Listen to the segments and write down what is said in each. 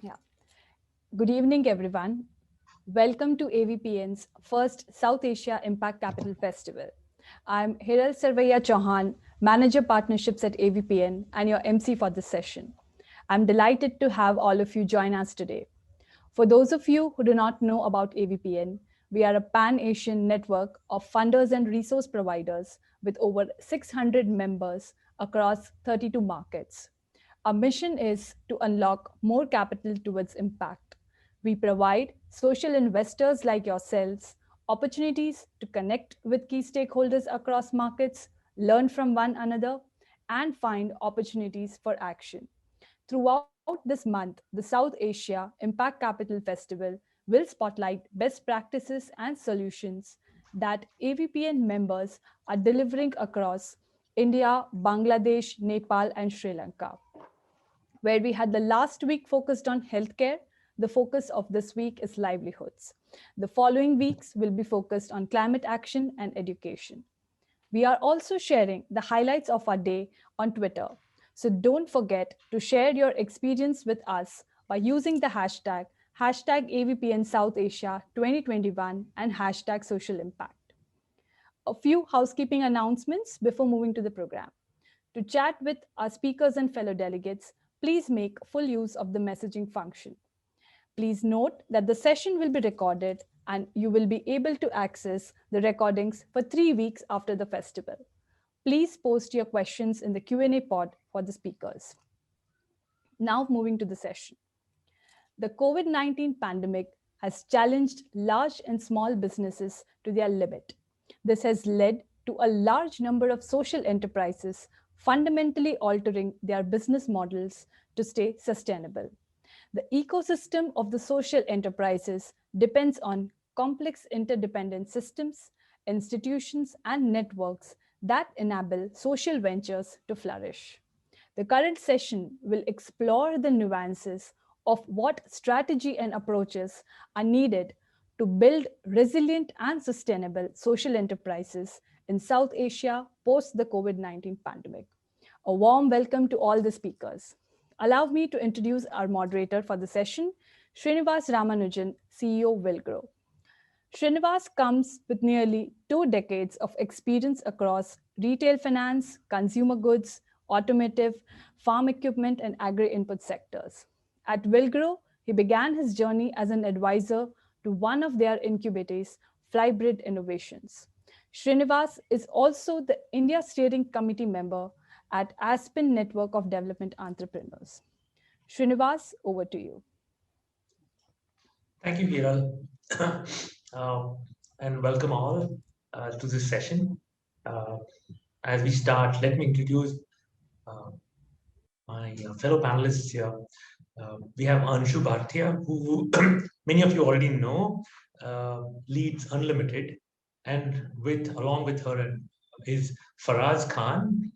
Yeah. Good evening, everyone. Welcome to AVPN's first South Asia Impact Capital Festival. I'm Hiral Sarvaiya Chauhan, Manager Partnerships at AVPN, and your MC for this session. I'm delighted to have all of you join us today. For those of you who do not know about AVPN, we are a pan Asian network of funders and resource providers with over 600 members across 32 markets. Our mission is to unlock more capital towards impact. We provide social investors like yourselves opportunities to connect with key stakeholders across markets, learn from one another, and find opportunities for action. Throughout this month, the South Asia Impact Capital Festival will spotlight best practices and solutions that AVPN members are delivering across India, Bangladesh, Nepal, and Sri Lanka. Where we had the last week focused on healthcare, the focus of this week is livelihoods. The following weeks will be focused on climate action and education. We are also sharing the highlights of our day on Twitter. So don't forget to share your experience with us by using the hashtag AVPN South Asia 2021 and hashtag social impact. A few housekeeping announcements before moving to the program. To chat with our speakers and fellow delegates, please make full use of the messaging function. Please note that the session will be recorded and you will be able to access the recordings for 3 weeks after the festival. Please post your questions in the Q&A pod for the speakers. Now moving to the session. The COVID-19 pandemic has challenged large and small businesses to their limit. This has led to a large number of social enterprises fundamentally altering their business models to stay sustainable. The ecosystem of the social enterprises depends on complex interdependent systems, institutions, and networks that enable social ventures to flourish. The current session will explore the nuances of what strategy and approaches are needed to build resilient and sustainable social enterprises in South Asia post the COVID-19 pandemic. A warm welcome to all the speakers. Allow me to introduce our moderator for the session, Srinivas Ramanujan, CEO Wilgrow. Srinivas comes with nearly 2 decades of experience across retail finance, consumer goods, automotive, farm equipment, and agri-input sectors. At Wilgrow, he began his journey as an advisor to one of their incubators, Flybrid Innovations. Srinivas is also the India Steering Committee member at Aspen Network of Development Entrepreneurs. Srinivas, over to you. Thank you, Hiral, uh, and welcome all to this session. Uh, as we start, let me introduce uh, my fellow panelists here. We have Anshu Bhartia, who many of you already know, leads Unlimited, and along with her is Faraz Khan,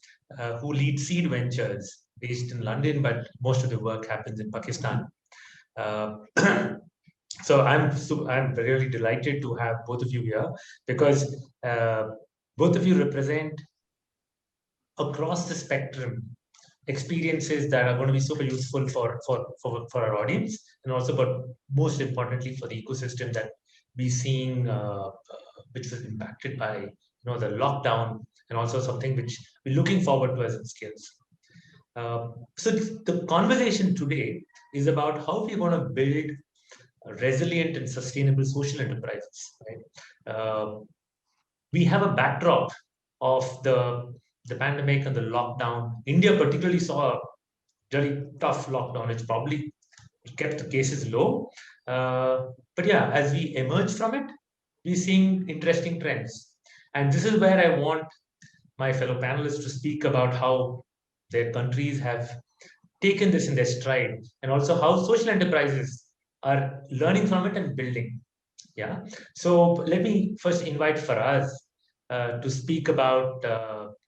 who leads Seed Ventures, based in London, but most of the work happens in Pakistan. Uh, so I'm really delighted to have both of you here because both of you represent across the spectrum experiences that are going to be super useful for our audience, and also, but most importantly, for the ecosystem that we're seeing, which was impacted by the lockdown, and also something which we're looking forward to as it scales. So the conversation today is about how we're going to build resilient and sustainable social enterprises. Right? We have a backdrop of the pandemic and the lockdown. India particularly saw a very tough lockdown. It's probably kept the cases low. But yeah, as we emerge from it, we're seeing interesting trends. And this is where I want my fellow panelists to speak about how their countries have taken this in their stride, and also how social enterprises are learning from it and building. Yeah. So let me first invite Faraz to speak about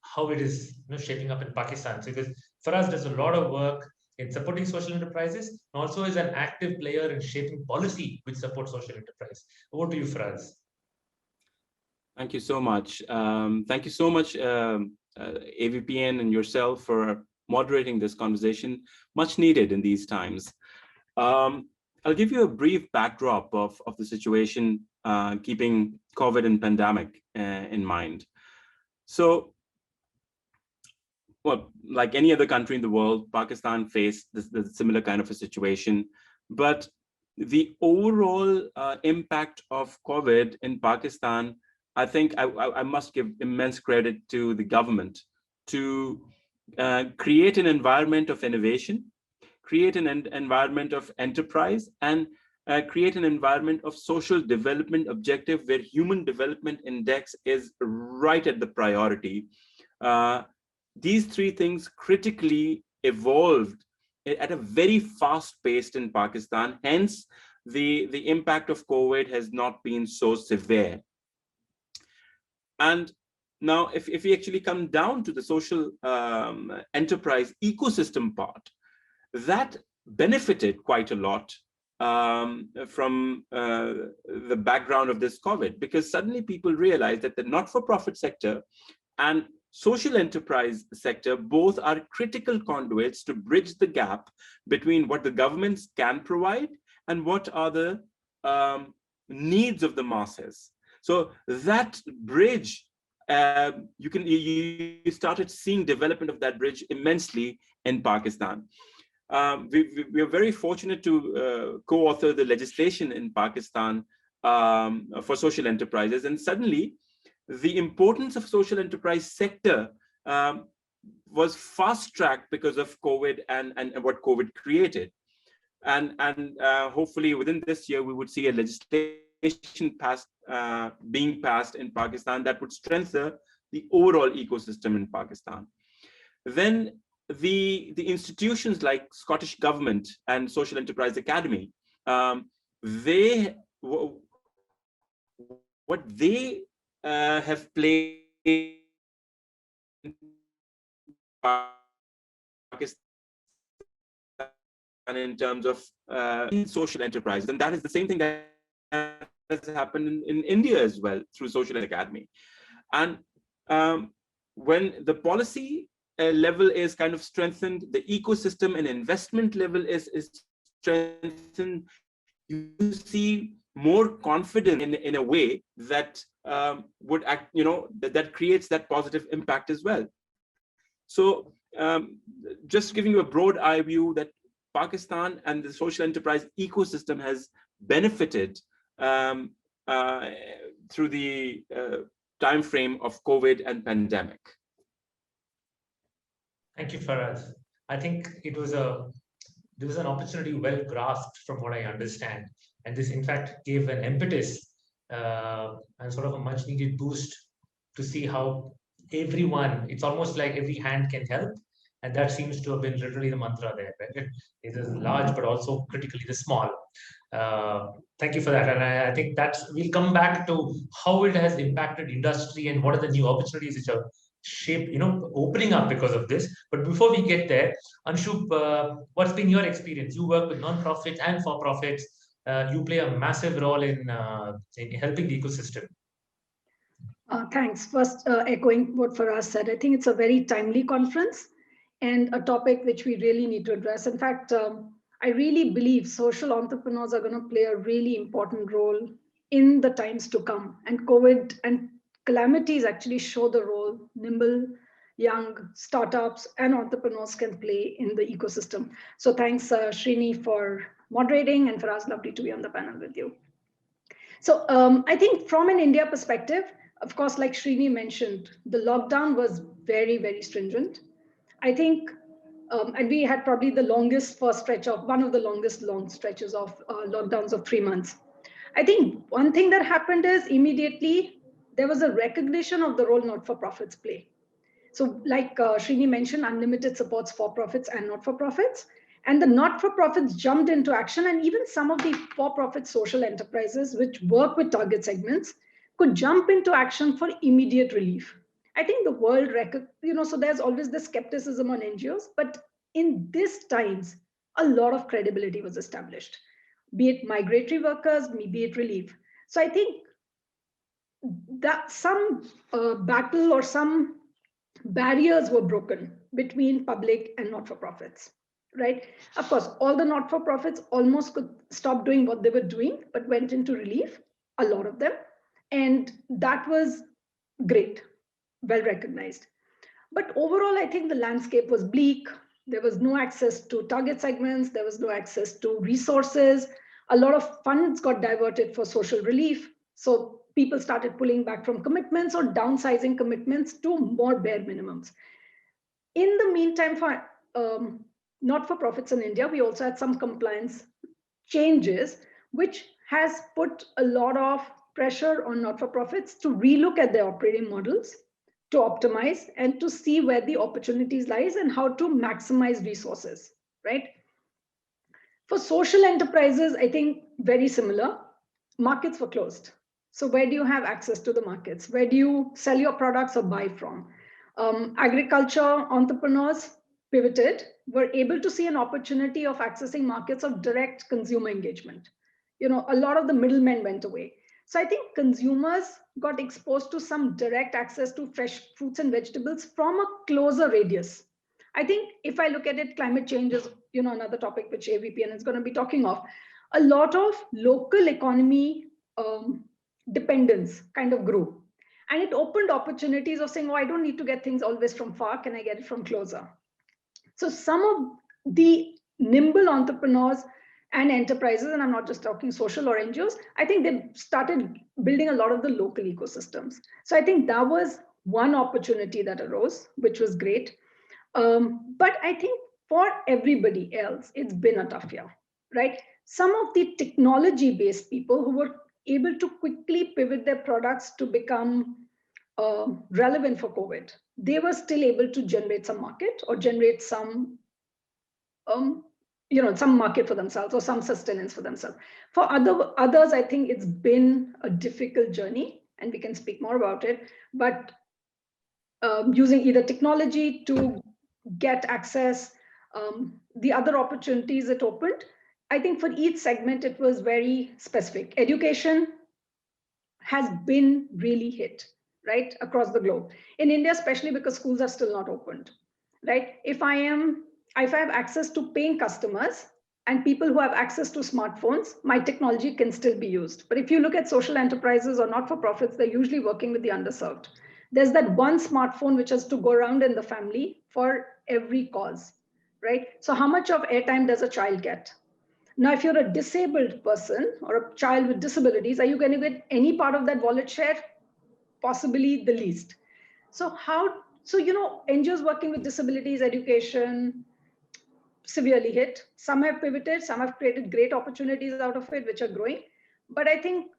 how it is shaping up in Pakistan. So because Faraz does a lot of work in supporting social enterprises, and also is an active player in shaping policy which supports social enterprise. Over to you, Faraz. Thank you so much. Thank you so much, AVPN and yourself, for moderating this conversation, much needed in these times. I'll give you a brief backdrop of the situation, keeping COVID and pandemic in mind. So, well, like any other country in the world, Pakistan faced this similar kind of a situation. But the overall impact of COVID in Pakistan, I think I must give immense credit to the government to create an environment of innovation, create an environment of enterprise, and create an environment of social development objective where human development index is right at the priority. These three things critically evolved at a very fast pace in Pakistan. Hence, the impact of COVID has not been so severe. And now, if we actually come down to the social enterprise ecosystem part, that benefited quite a lot from the background of this COVID, because suddenly people realized that the not-for-profit sector and social enterprise sector both are critical conduits to bridge the gap between what the governments can provide and what are the needs of the masses. So that bridge, you started seeing development of that bridge immensely in Pakistan. We are very fortunate to co-author the legislation in Pakistan for social enterprises, and suddenly the importance of social enterprise sector was fast-tracked because of COVID and what COVID created. And hopefully within this year, we would see a legislation being passed in Pakistan that would strengthen the overall ecosystem in Pakistan. Then the institutions like Scottish Government and Social Enterprise Academy, what they have played in Pakistan in terms of social enterprise, and that is the same thing that has happened in India as well through Social Academy. And when the policy level is kind of strengthened, the ecosystem and investment level is strengthened, you see more confidence in a way that would act, that creates that positive impact as well. So just giving you a broad eye view that Pakistan and the social enterprise ecosystem has benefited through the time frame of COVID and pandemic. Thank you, Faraz. I think there was an opportunity well grasped from what I understand. And this, in fact, gave an impetus and sort of a much needed boost to see how everyone, it's almost like every hand can help. And that seems to have been literally the mantra there. Right? It is large, but also critically the small. Thank you for that. And I think we'll come back to how it has impacted industry and what are the new opportunities which are opening up because of this. But before we get there, Anshub, what's been your experience? You work with non-profits and for-profits. You play a massive role in helping the ecosystem. Thanks. First, echoing what Faraz said, I think it's a very timely conference and a topic which we really need to address. In fact, I really believe social entrepreneurs are going to play a really important role in the times to come. And COVID and calamities actually show the role nimble, young startups and entrepreneurs can play in the ecosystem. So thanks, Srini, for moderating, and Faraz, lovely to be on the panel with you. So I think from an India perspective, of course, like Srini mentioned, the lockdown was very, very stringent. I think, and we had probably the longest first stretch of, one of the longest long stretches of lockdowns of 3 months. I think one thing that happened is immediately there was a recognition of the role not-for-profits play. So like Srini mentioned, unlimited supports for-profits and not-for-profits. And the not-for-profits jumped into action, and even some of the for-profit social enterprises which work with target segments could jump into action for immediate relief. I think the world so there's always this skepticism on NGOs, but in these times, a lot of credibility was established, be it migratory workers, be it relief. So I think that some battle or some barriers were broken between public and not-for-profits. right? Of course, all the not-for-profits almost could stop doing what they were doing, but went into relief, a lot of them. And that was great, well recognized. But overall, I think the landscape was bleak. There was no access to target segments. There was no access to resources. A lot of funds got diverted for social relief. So people started pulling back from commitments or downsizing commitments to more bare minimums. In the meantime, for not-for-profits in India, we also had some compliance changes, which has put a lot of pressure on not-for-profits to relook at their operating models, to optimize, and to see where the opportunities lies and how to maximize resources, right? For social enterprises, I think very similar. Markets were closed. So where do you have access to the markets? Where do you sell your products or buy from? Agriculture entrepreneurs pivoted, were able to see an opportunity of accessing markets of direct consumer engagement. You know, a lot of the middlemen went away. So I think consumers got exposed to some direct access to fresh fruits and vegetables from a closer radius. I think if I look at it, climate change is, you know, another topic which AVPN is going to be talking of. A lot of local economy dependence kind of grew. And it opened opportunities of saying, oh, I don't need to get things always from far. Can I get it from closer? So some of the nimble entrepreneurs and enterprises, and I'm not just talking social or NGOs, I think they started building a lot of the local ecosystems. So I think that was one opportunity that arose, which was great. But I think for everybody else, it's been a tough year, right? Some of the technology-based people who were able to quickly pivot their products to become relevant for COVID, they were still able to generate some market or generate some, you know, some market for themselves or some sustenance for themselves. For others, I think it's been a difficult journey, and we can speak more about it. But using either technology to get access, the other opportunities it opened, I think for each segment, it was very specific. Education has been really hit, right, across the globe. In India, especially because schools are still not opened, right? If I have access to paying customers and people who have access to smartphones, my technology can still be used. But if you look at social enterprises or not-for-profits, they're usually working with the underserved. There's that one smartphone which has to go around in the family for every cause, right? So how much of airtime does a child get? Now, if you're a disabled person or a child with disabilities, are you going to get any part of that wallet share? Possibly the least. So you know, NGOs working with disabilities, education, severely hit. Some have pivoted, some have created great opportunities out of it, which are growing. But I think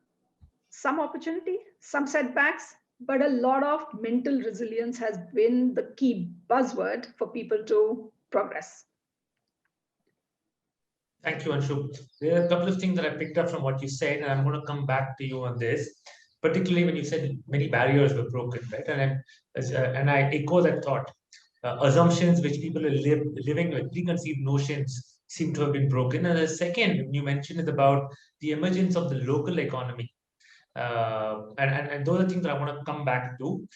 some opportunity, some setbacks, but a lot of mental resilience has been the key buzzword for people to progress. Thank you, Anshu. There are a couple of things that I picked up from what you said, and I'm going to come back to you on this, particularly when you said many barriers were broken, right? And I echo that thought. Assumptions which people are living with, preconceived notions seem to have been broken. And the second you mentioned is about the emergence of the local economy. And those are things that I want to come back to.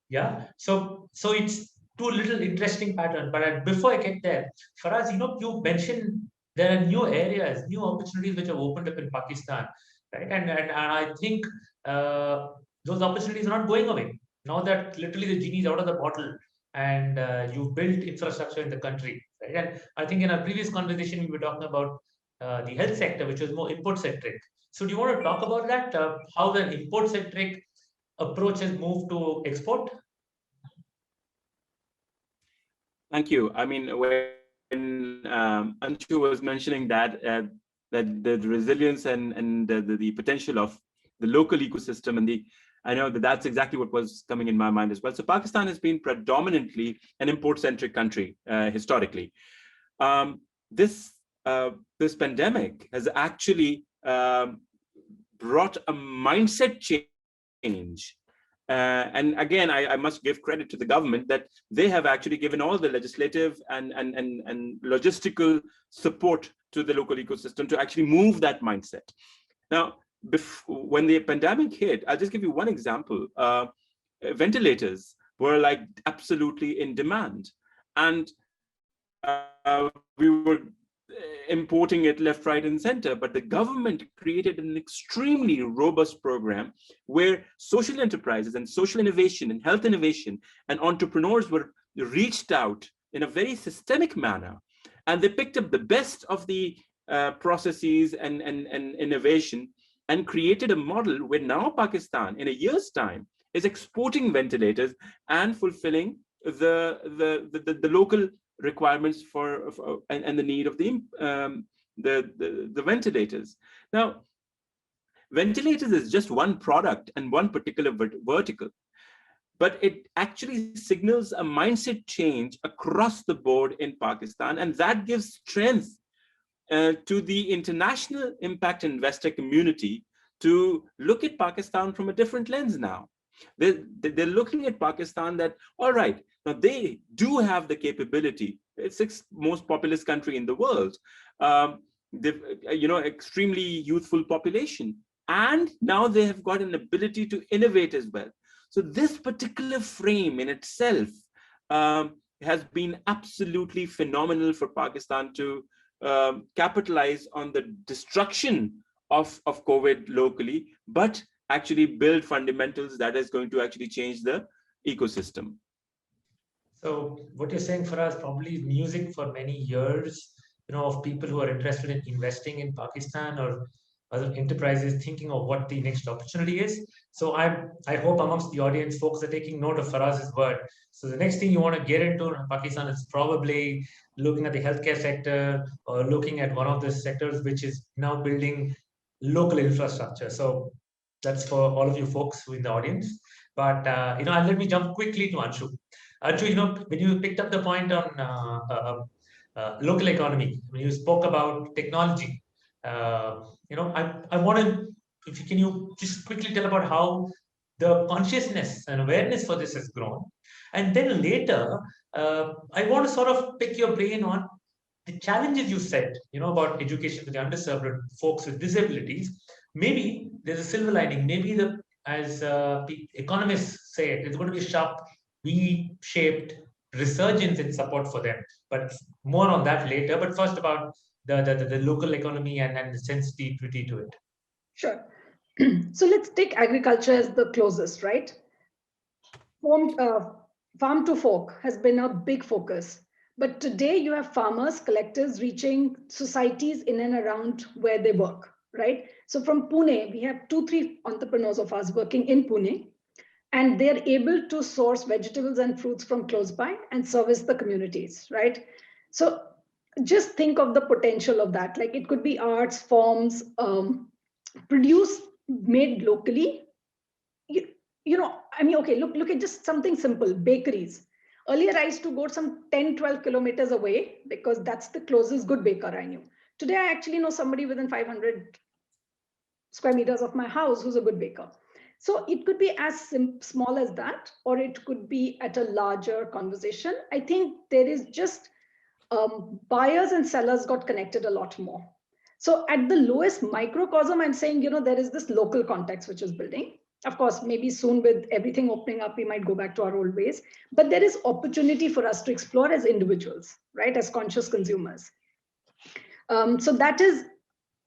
Yeah. So it's two little interesting patterns. But before I get there, Faraz, you know, you mentioned there are new areas, new opportunities which have opened up in Pakistan, right? And I think those opportunities are not going away now that literally the genie is out of the bottle, and you've built infrastructure in the country, right? And I think in our previous conversation we were talking about the health sector, which was more import centric. So do you want to talk about that? How the import centric approach has moved to export? Thank you. I mean, when Anshu was mentioning that that the resilience and the potential of the local ecosystem, and I know that's exactly what was coming in my mind as well. So Pakistan has been predominantly an import-centric country historically. This pandemic has actually brought a mindset change. And again, I must give credit to the government that they have actually given all the legislative and logistical support to the local ecosystem to actually move that mindset. Now, when the pandemic hit, I'll just give you one example. Ventilators were like absolutely in demand. And we were importing it left, right, and center. But the government created an extremely robust program where social enterprises and social innovation and health innovation and entrepreneurs were reached out in a very systemic manner. And they picked up the best of the processes and innovation and created a model where now Pakistan, in a year's time, is exporting ventilators and fulfilling the local requirements for and the need of the ventilators. Now, ventilators is just one product and one particular vertical, but it actually signals a mindset change across the board in Pakistan, and that gives strength to the international impact investor community to look at Pakistan from a different lens now. They're looking at Pakistan that, all right, now they do have the capability. It's the sixth most populous country in the world. They've, extremely youthful population. And now they have got an ability to innovate as well. So this particular frame in itself has been absolutely phenomenal for Pakistan to capitalize on the destruction of COVID locally, but actually build fundamentals that is going to actually change the ecosystem. So what you're saying for us probably is music for many years, of people who are interested in investing in Pakistan or other enterprises thinking of what the next opportunity is. So I hope amongst the audience, folks are taking note of Faraz's word. So the next thing you want to get into in Pakistan is probably looking at the healthcare sector or looking at one of the sectors which is now building local infrastructure. So that's for all of you folks who in the audience. But let me jump quickly to Anshu. Anshu, when you picked up the point on local economy, when you spoke about technology, I want to, can you just quickly tell about how the consciousness and awareness for this has grown? And then later, I want to sort of pick your brain on the challenges you said, about education for the underserved folks with disabilities. Maybe there's a silver lining. Maybe as economists say, there's going to be a sharp V-shaped resurgence in support for them. But more on that later. But first about the local economy and the sensitivity to it. Sure. So let's take agriculture as the closest, right? Farm to fork has been a big focus. But today you have farmers, collectors reaching societies in and around where they work, right? So from Pune, we have 2-3 entrepreneurs of us working in Pune, and they're able to source vegetables and fruits from close by and service the communities, right? So just think of the potential of that. Like it could be arts, forms, produced, made locally. Okay, look at just something simple, bakeries. Earlier, I used to go some 10, 12 kilometers away because that's the closest good baker I knew. Today, I actually know somebody within 500 square meters of my house who's a good baker. So it could be as small as that, or it could be at a larger conversation. I think there is just buyers and sellers got connected a lot more. So at the lowest microcosm, I'm saying, there is this local context which is building. Of course, maybe soon with everything opening up, we might go back to our old ways. But there is opportunity for us to explore as individuals, right, as conscious consumers. So that is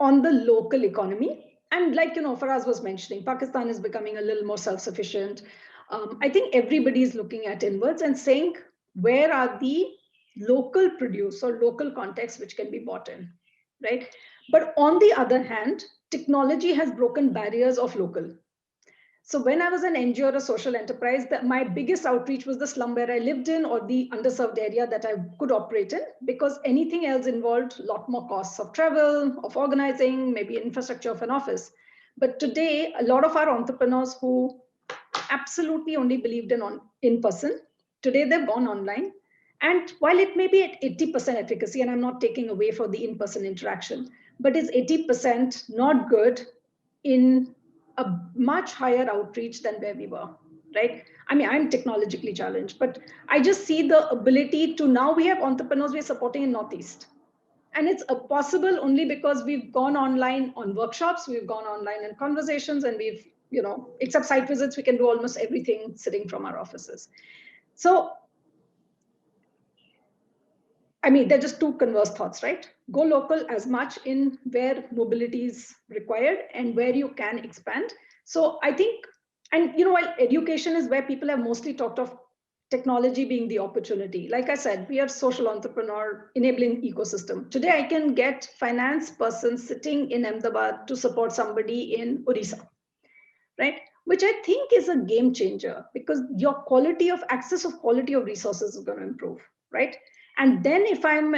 on the local economy. And like, Faraz was mentioning, Pakistan is becoming a little more self-sufficient. I think everybody is looking at inwards and saying, where are the local produce or local contexts which can be bought in, right? But on the other hand, technology has broken barriers of local. So when I was an NGO or a social enterprise, my biggest outreach was the slum where I lived in or the underserved area that I could operate in, because anything else involved a lot more costs of travel, of organizing, maybe infrastructure of an office. But today, a lot of our entrepreneurs who absolutely only believed in person, today they've gone online. And while it may be at 80% efficacy, and I'm not taking away from the in-person interaction, but is 80% not good in a much higher outreach than where we were, right? I mean, I'm technologically challenged, but I just see the ability to, now we have entrepreneurs we're supporting in Northeast. And it's possible only because we've gone online on workshops, we've gone online in conversations, and we've, except site visits, we can do almost everything sitting from our offices. So I mean, they're just two converse thoughts, right? Go local as much in where mobility is required and where you can expand. So I think, and while education is where people have mostly talked of technology being the opportunity, like I said, we are social entrepreneur enabling ecosystem. Today, I can get finance person sitting in Ahmedabad to support somebody in Odisha, right? Which I think is a game changer, because your quality of access of quality of resources is going to improve, right? And then if I'm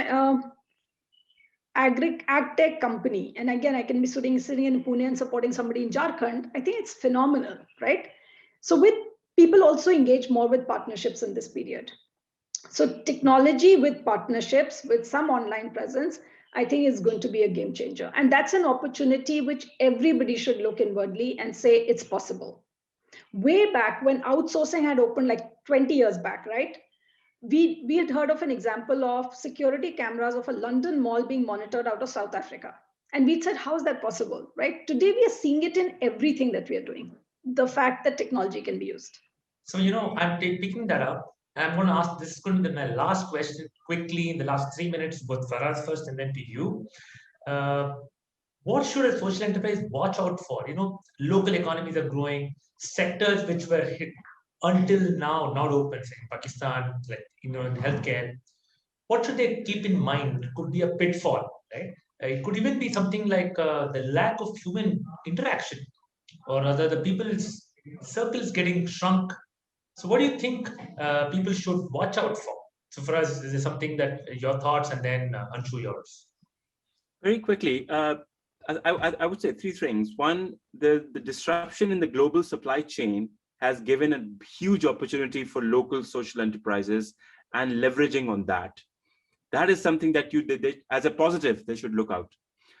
ag tech company, and again, I can be sitting in Pune and supporting somebody in Jharkhand, I think it's phenomenal, right? So with people also engage more with partnerships in this period. So technology with partnerships, with some online presence, I think is going to be a game changer. And that's an opportunity which everybody should look inwardly and say it's possible. Way back when outsourcing had opened, like 20 years back, right? We had heard of an example of security cameras of a London mall being monitored out of South Africa. And we said, how is that possible, right? Today, we are seeing it in everything that we are doing. The fact that technology can be used. So, I'm picking that up. I'm going to ask, this is going to be my last question quickly in the last 3 minutes, both Faraz first and then to you. What should a social enterprise watch out for? Local economies are growing, sectors which were hit until now not open, say in Pakistan, like in healthcare. What should they keep in mind? It could be a pitfall, right? It could even be something like the lack of human interaction, or rather the people's circles getting shrunk. So what do you think people should watch out for? So for us, is there something that your thoughts, and then Anshu, yours? Very quickly, I would say three things. One, the disruption in the global supply chain has given a huge opportunity for local social enterprises, and leveraging on that. That is something that they, as a positive, they should look out.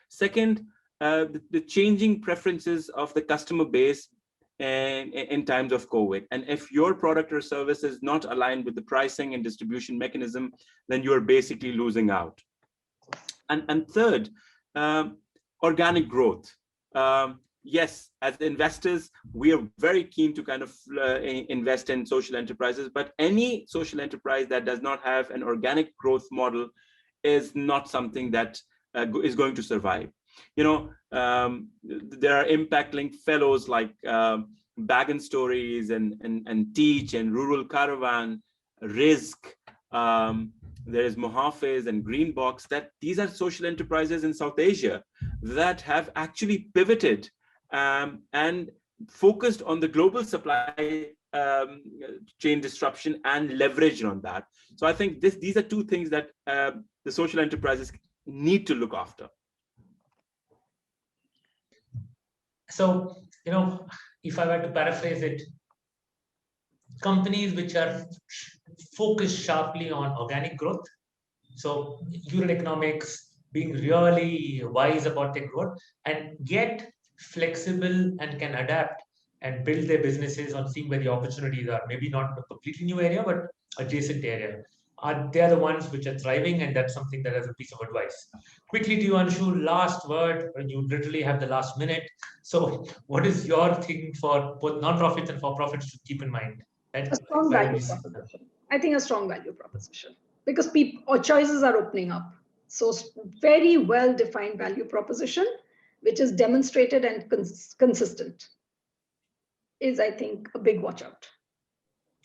Second, the changing preferences of the customer base in times of COVID. And if your product or service is not aligned with the pricing and distribution mechanism, then you're basically losing out. And third, organic growth. Yes, as investors, we are very keen to kind of invest in social enterprises, but any social enterprise that does not have an organic growth model is not something that is going to survive. There are impact-linked fellows like Bag & Stories and Teach and Rural Caravan, Rizq. There is Mohafiz and Greenbox. That these are social enterprises in South Asia that have actually pivoted and focused on the global supply chain disruption and leveraged on that. So I think these are two things that the social enterprises need to look after. So, if I were to paraphrase it, companies which are focused sharply on organic growth, so unit economics, being really wise about their growth, and yet flexible and can adapt and build their businesses on seeing where the opportunities are, maybe not a completely new area, but adjacent area. They are the ones which are thriving, and that's something that is a piece of advice. Quickly to you, Anshu, last word. You literally have the last minute. So what is your thing for both non-profits and for-profits to keep in mind? A strong value proposition. I think a strong value proposition, because people or choices are opening up. So very well-defined value proposition, which is demonstrated and consistent, is, I think, a big watch out.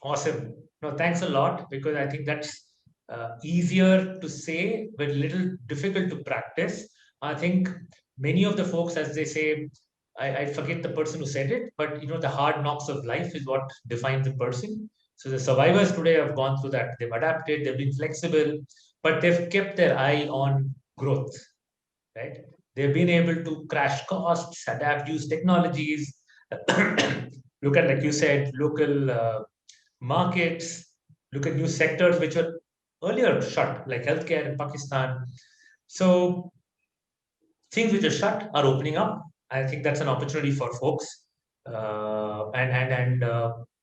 Awesome. No, thanks a lot, because I think that's easier to say, but a little difficult to practice. I think many of the folks, as they say, I forget the person who said it, but the hard knocks of life is what defines the person. So the survivors today have gone through that. They've adapted, they've been flexible, but they've kept their eye on growth, right? They've been able to crash costs, adapt, use technologies, look at, like you said, local markets, look at new sectors which were earlier shut, like healthcare in Pakistan. So things which are shut are opening up. I think that's an opportunity for folks. And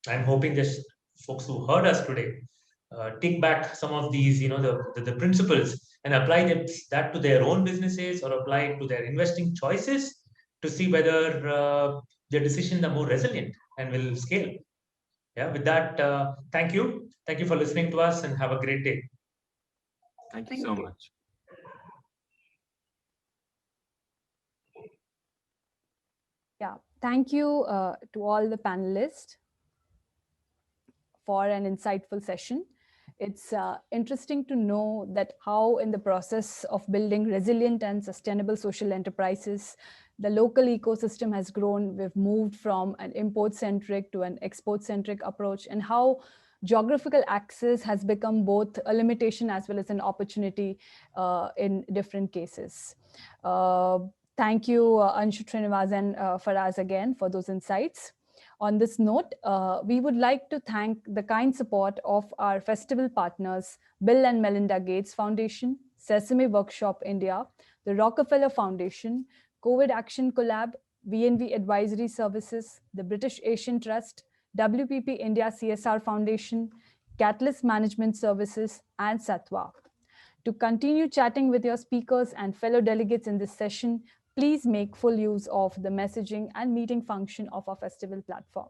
I'm hoping this folks who heard us today take back some of these, the principles, and apply that to their own businesses, or apply it to their investing choices, to see whether their decisions are more resilient and will scale. Yeah, with that, thank you. Thank you for listening to us, and have a great day. Thank you Thank so you. much. Yeah, thank you to all the panelists for an insightful session. It's interesting to know that how in the process of building resilient and sustainable social enterprises, the local ecosystem has grown. We've moved from an import-centric to an export-centric approach, and how geographical access has become both a limitation as well as an opportunity in different cases. Thank you, Anshu Srinivasan, Faraz again for those insights. On this note, we would like to thank the kind support of our festival partners, Bill and Melinda Gates Foundation, Sesame Workshop India, the Rockefeller Foundation, COVID Action Collab, VNV Advisory Services, the British Asian Trust, WPP India CSR Foundation, Catalyst Management Services, and Satwa. To continue chatting with your speakers and fellow delegates in this session, please make full use of the messaging and meeting function of our festival platform.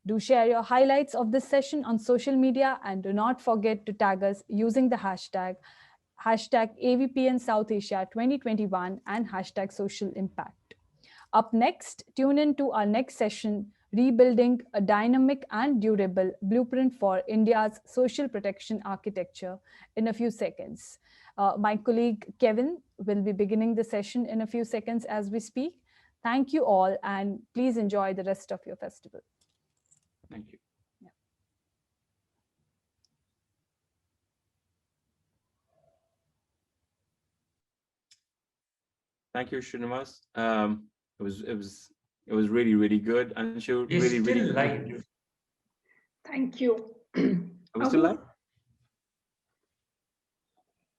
Do share your highlights of this session on social media, and do not forget to tag us using the hashtag AVPN South Asia 2021 and hashtag social impact. Up next, tune in to our next session, Rebuilding a Dynamic and Durable Blueprint for India's Social Protection Architecture, in a few seconds. My colleague Kevin will be beginning the session in a few seconds as we speak. Thank you all, and please enjoy the rest of your festival. Thank you. Thank you, Srinivas. It was really good. Anshu, It's really still good. live. Thank you. Are we still live?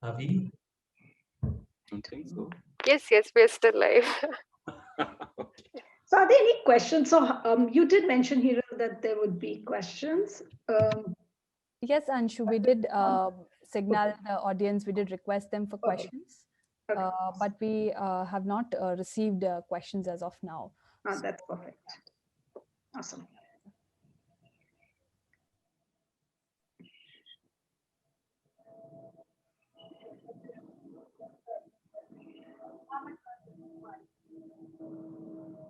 Are we? Don't think so. Yes, we're still live. Okay. So are there any questions? So you did mention here that there would be questions. Yes, Anshu, we did signal the audience, we did request them for questions, Okay. but we have not received questions as of now. That's perfect. Awesome.